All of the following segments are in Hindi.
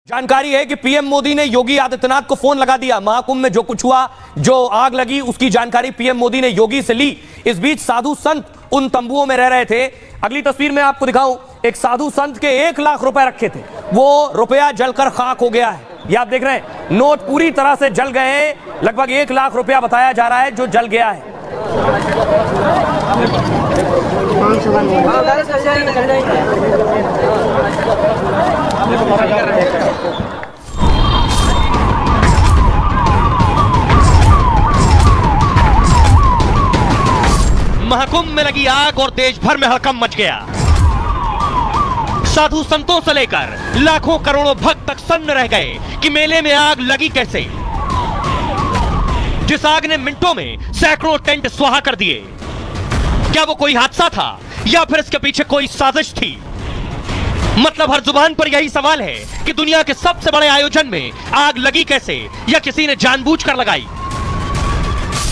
जानकारी है कि पीएम मोदी ने योगी आदित्यनाथ को फोन लगा दिया। महाकुंभ में जो कुछ हुआ, जो आग लगी, उसकी जानकारी पीएम मोदी ने योगी से ली। इस बीच साधु संत उन तंबुओं में रह रहे थे। अगली तस्वीर में आपको दिखाऊं, एक साधु संत के 1 लाख रुपए रखे थे, वो रुपया जलकर खाक हो गया है। ये आप देख रहे हैं, नोट पूरी तरह से जल गए हैं। लगभग 1 लाख रुपया बताया जा रहा है जो जल गया है। महाकुंभ में लगी आग और देश भर में हड़कंप मच गया। साधु संतों से लेकर लाखों करोड़ों भक्त तक सन्न रह गए कि मेले में आग लगी कैसे। जिस आग ने मिनटों में सैकड़ों टेंट स्वाहा कर दिए, क्या वो कोई हादसा था या फिर इसके पीछे कोई साजिश थी? मतलब हर जुबान पर यही सवाल है कि दुनिया के सबसे बड़े आयोजन में आग लगी कैसे, या किसी ने जानबूझकर लगाई?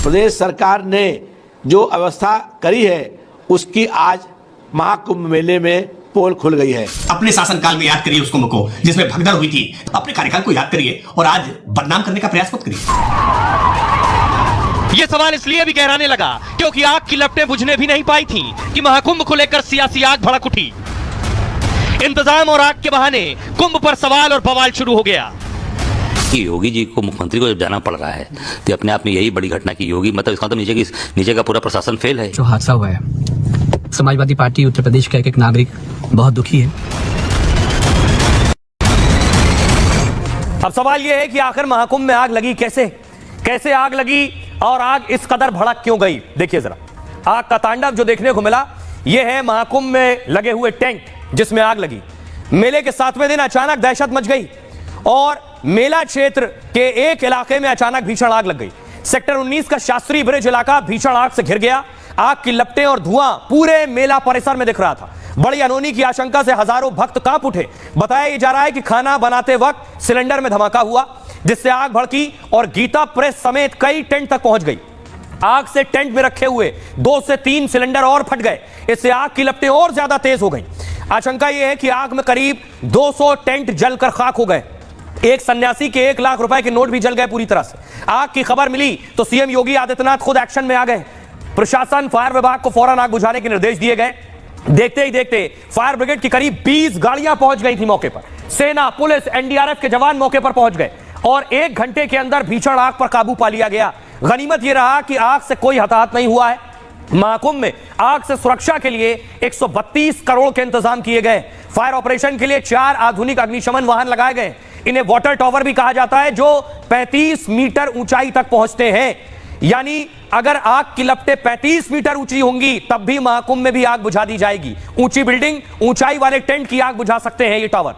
प्रदेश सरकार ने जो व्यवस्था करी है उसकी आज महाकुंभ मेले में पोल खुल गई है। अपने शासनकाल में याद करिए उस कुंभ को जिसमें भगदड़ हुई थी। अपने कार्यकाल को याद करिए और आज बदनाम करने का प्रयास मत करिए। यह सवाल इसलिए भी गहराने लगा क्योंकि आग की लपटें बुझने भी नहीं पाई थी कि महाकुंभ को लेकर सियासी आग भड़क उठी। इंतजाम और आग के बहाने कुंभ पर सवाल और बवाल शुरू हो गया। योगी जी को, मुख्यमंत्री को जब जाना पड़ रहा है तो अपने आप में यही बड़ी घटना की योगी, मतलब इसका तो नीचे का पूरा प्रशासन फेल है। जो हादसा हुआ है, समाजवादी पार्टी उत्तर प्रदेश का एक नागरिक बहुत दुखी है। अब सवाल यह है कि आखिर महाकुंभ में आग लगी कैसे आग लगी और आग इस कदर भड़क क्यों गई? देखिए जरा, आग का तांडव जो देखने को मिला, यह है महाकुंभ में लगे हुए टेंट जिसमें आग लगी। मेले के 7वें दिन अचानक दहशत मच गई और मेला क्षेत्र के एक इलाके में अचानक भीषण आग लग गई। सेक्टर 19 का शास्त्री ब्रिज इलाका भीषण आग से घिर गया। आग की लपटें और धुआं पूरे मेला परिसर में दिख रहा था। बड़ी अनहोनी की आशंका से हजारों भक्त कांप उठे। बताया जा रहा है कि खाना बनाते वक्त सिलेंडर में धमाका हुआ जिससे आग भड़की और गीता प्रेस समेत कई टेंट तक पहुंच गई। आग से टेंट में रखे हुए 2 से 3 सिलेंडर और फट गए। इससे आग की लपटें और ज्यादा तेज हो गई। आशंका यह है कि आग में करीब 200 टेंट जलकर खाक हो गए। एक सन्यासी के 1 लाख रुपए के नोट भी जल गए पूरी तरह से। आग की खबर मिली तो सीएम योगी आदित्यनाथ खुद एक्शन में आ गए। प्रशासन, फायर विभाग को फौरन आग बुझाने के निर्देश दिए गए। देखते ही देखते फायर ब्रिगेड की करीब 20 गाड़ियां पहुंच गई थी मौके पर। सेना, पुलिस, एनडीआरएफ के जवान मौके पर पहुंच गए और 1 घंटे के अंदर भीषण आग पर काबू पा लिया गया। गनीमत यह रहा कि आग से कोई हताहत नहीं हुआ है। महाकुंभ में आग से सुरक्षा के लिए 132 करोड़ के इंतजाम किए गए। फायर ऑपरेशन के लिए 4 आधुनिक अग्निशमन वाहन लगाए गए। इन्हें वाटर टॉवर भी कहा जाता है, जो 35 मीटर ऊंचाई तक पहुंचते हैं। यानी अगर आग की लपटें 35 मीटर ऊंची होंगी तब भी महाकुंभ में भी आग बुझा दी जाएगी। ऊंची बिल्डिंग, ऊंचाई वाले टेंट की आग बुझा सकते हैं ये टावर।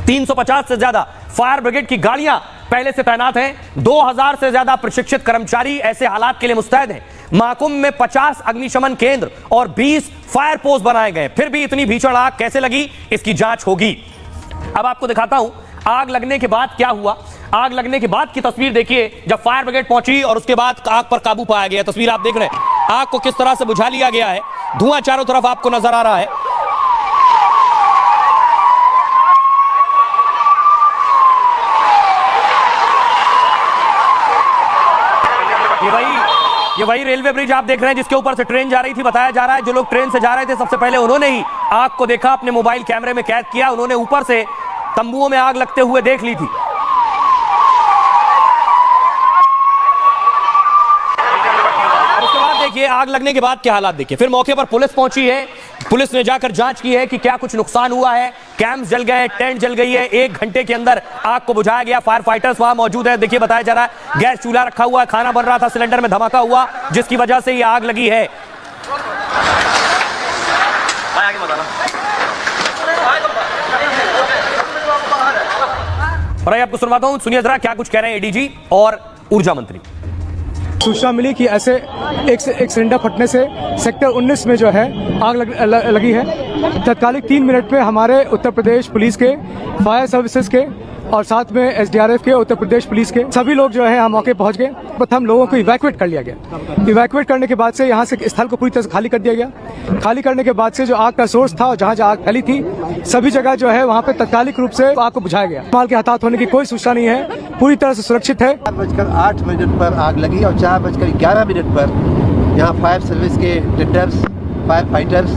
350 से ज्यादा फायर ब्रिगेड की गाड़ियां पहले से तैनात हैं। 2000 से ज्यादा प्रशिक्षित कर्मचारी ऐसे हालात के लिए मुस्तैद हैं। महाकुंभ में 50 अग्निशमन केंद्र और 20 फायर पोस्ट बनाए गए। फिर भी इतनी भीषण आग कैसे लगी, इसकी जांच होगी। अब आपको दिखाता हूं आग लगने के बाद क्या हुआ। आग लगने के बाद की तस्वीर देखिए, जब फायर ब्रिगेड पहुंची और उसके बाद आग पर काबू पाया गया। तस्वीर आप देख रहे हैं, आग को किस तरह से बुझा लिया गया है। धुआं चारों तरफ आपको नजर आ रहा है। ये वही रेलवे ब्रिज आप देख रहे हैं जिसके ऊपर से ट्रेन जा रही थी। बताया जा रहा है जो लोग ट्रेन से जा रहे थे सबसे पहले उन्होंने ही आग को देखा, अपने मोबाइल कैमरे में कैद किया। उन्होंने ऊपर से तंबुओं में आग लगते हुए देख ली थी। उसके बाद देखिए आग लगने के बाद क्या हालात देखिए। फिर मौके पर पुलिस पहुंची है। पुलिस ने जाकर जांच की है कि क्या कुछ नुकसान हुआ है। कैंप्स जल गए, टेंट जल गई है। 1 घंटे के अंदर आग को बुझाया गया। फायर फाइटर्स वहां मौजूद है। देखिए बताया जा रहा है गैस चूल्हा रखा हुआ है, खाना बन रहा था, सिलेंडर में धमाका हुआ जिसकी वजह से ये आग लगी है। और आपको सुनवाता हूं, सुनिए जरा क्या कुछ कह रहे हैं एडीजी और ऊर्जा मंत्री। सूचना मिली कि ऐसे एक सिलेंडर फटने से सेक्टर 19 में जो है आग लगी है। तत्कालिक 3 मिनट में हमारे उत्तर प्रदेश पुलिस के, फायर सर्विसेज के और साथ में एसडीआरएफ के, उत्तर प्रदेश पुलिस के सभी लोग जो है यहाँ मौके पहुंच गए। प्रथम लोगों को इवैक्यूएट कर लिया गया। इवैक्यूएट करने के बाद से यहाँ से स्थल को पूरी तरह से खाली कर दिया गया। खाली करने के बाद से जो आग का सोर्स था और जहाँ आग फैली थी सभी जगह जो है वहाँ पे तात्कालिक रूप से आग को बुझाया गया। माल के हताहत होने की कोई सूचना नहीं है, पूरी तरह से सुरक्षित है। 4:08 पर आग लगी और 4:11 पर यहाँ फायर सर्विस के टेंडर्स, फायर फाइटर्स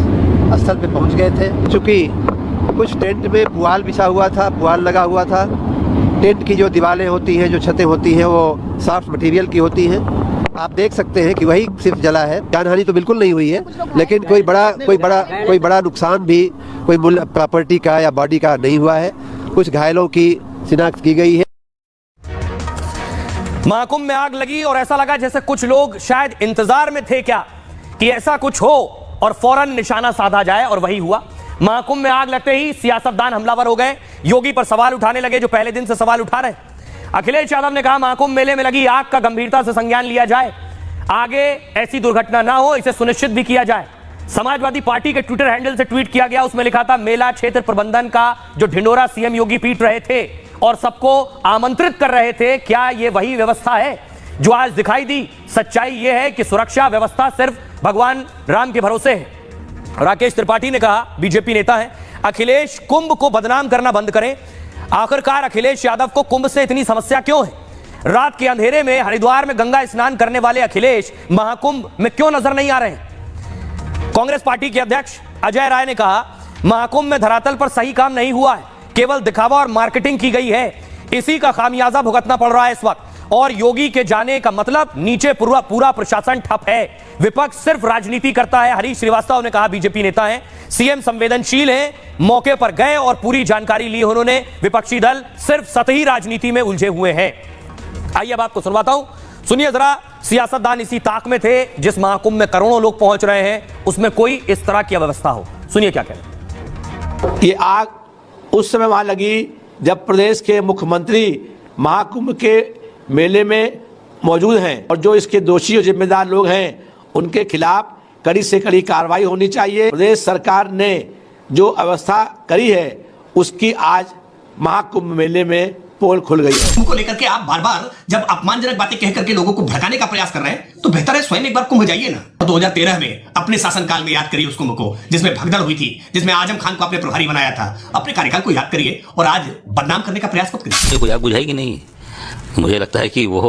स्थल पे पहुँच गए थे। चूँकि कुछ टेंट में पुआल बिछा हुआ था, पुआल लगा हुआ था। टेंट की जो दीवारें होती हैं, जो छतें होती हैं, वो सॉफ्ट मटेरियल की होती हैं। आप देख सकते हैं कि वही सिर्फ जला है, जानहानि तो बिल्कुल नहीं हुई है, लेकिन कोई बड़ा नुकसान भी कोई प्रॉपर्टी का या बॉडी का नहीं हुआ है। कुछ घायलों की शिनाख्त की गई है। महाकुंभ में आग लगी और ऐसा लगा जैसे कुछ लोग शायद इंतजार में थे क्या कि ऐसा कुछ हो और फौरन निशाना साधा जाए, और वही हुआ। महाकुंभ में आग लगते ही सियासतदान हमलावर हो गए, योगी पर सवाल उठाने लगे जो पहले दिन से सवाल उठा रहे। अखिलेश यादव ने कहा महाकुंभ मेले में लगी आग का गंभीरता से संज्ञान लिया जाए, आगे ऐसी दुर्घटना ना हो इसे सुनिश्चित भी किया जाए। समाजवादी पार्टी के ट्विटर हैंडल से ट्वीट किया गया, उसमें लिखा था मेला क्षेत्र प्रबंधन का जो ढिंडोरा सीएम योगी पीट रहे थे और सबको आमंत्रित कर रहे थे, क्या यह वही व्यवस्था है जो आज दिखाई दी? सच्चाई यह है कि सुरक्षा व्यवस्था सिर्फ भगवान राम के भरोसे है। राकेश त्रिपाठी ने कहा, बीजेपी नेता है, अखिलेश कुंभ को बदनाम करना बंद करें। आखिरकार अखिलेश यादव को कुंभ से इतनी समस्या क्यों है? रात के अंधेरे में हरिद्वार में गंगा स्नान करने वाले अखिलेश महाकुंभ में क्यों नजर नहीं आ रहे हैं? कांग्रेस पार्टी के अध्यक्ष अजय राय ने कहा महाकुंभ में धरातल पर सही काम नहीं हुआ है, केवल दिखावा और मार्केटिंग की गई है, इसी का खामियाजा भुगतना पड़ रहा है इस वक्त। और योगी के जाने का मतलब नीचे पूरा प्रशासन ठप है, विपक्ष सिर्फ राजनीति करता है। हरीश श्रीवास्तव ने कहा, बीजेपी नेता हैं, सीएम संवेदनशील हैं, मौके पर गए और पूरी जानकारी ली उन्होंने। विपक्षी दल सिर्फ सतही राजनीति में उलझे हुए हैं। आइए अब आपको सुनवाता हूं, सुनिए जरा। सियासतदान इसी ताक में थे जिस महाकुंभ में करोड़ों लोग पहुंच रहे हैं उसमें कोई इस तरह की अव्यवस्था हो। सुनिए क्या कह रहे हैं। ये आग उस समय वहां लगी जब प्रदेश के मुख्यमंत्री महाकुंभ के मेले में मौजूद हैं और जो इसके दोषी और जिम्मेदार लोग हैं उनके खिलाफ कड़ी से कड़ी कार्रवाई होनी चाहिए। प्रदेश सरकार ने जो व्यवस्था करी है उसकी आज महाकुंभ मेले में पोल खुल गई है। कुंभ को लेकर के आप बार बार जब अपमानजनक बातें कह करके लोगों को भड़काने का प्रयास कर रहे हैं तो बेहतर है स्वयं एक बार कुंभ जाइए ना। 2013 में अपने शासनकाल में याद करिए उस कुंभ को जिसमें भगदड़ हुई थी, जिसमें आजम खान को आपने प्रभारी बनाया था। अपने कार्यकाल को याद करिए और आज बदनाम करने का प्रयास मत करिए। कोई आग बुझाएगी नहीं। मुझे लगता है कि वो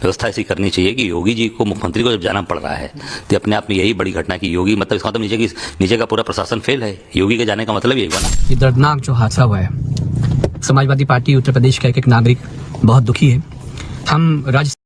व्यवस्था ऐसी करनी चाहिए कि योगी जी को, मुख्यमंत्री को जब जाना पड़ रहा है तो अपने आप में यही बड़ी घटना की योगी, मतलब इसका मतलब नीचे का पूरा प्रशासन फेल है। योगी के जाने का मतलब यही हुआ ना। ये दर्दनाक जो हादसा हुआ है, समाजवादी पार्टी उत्तर प्रदेश का एक नागरिक बहुत दुखी है। हम राज्य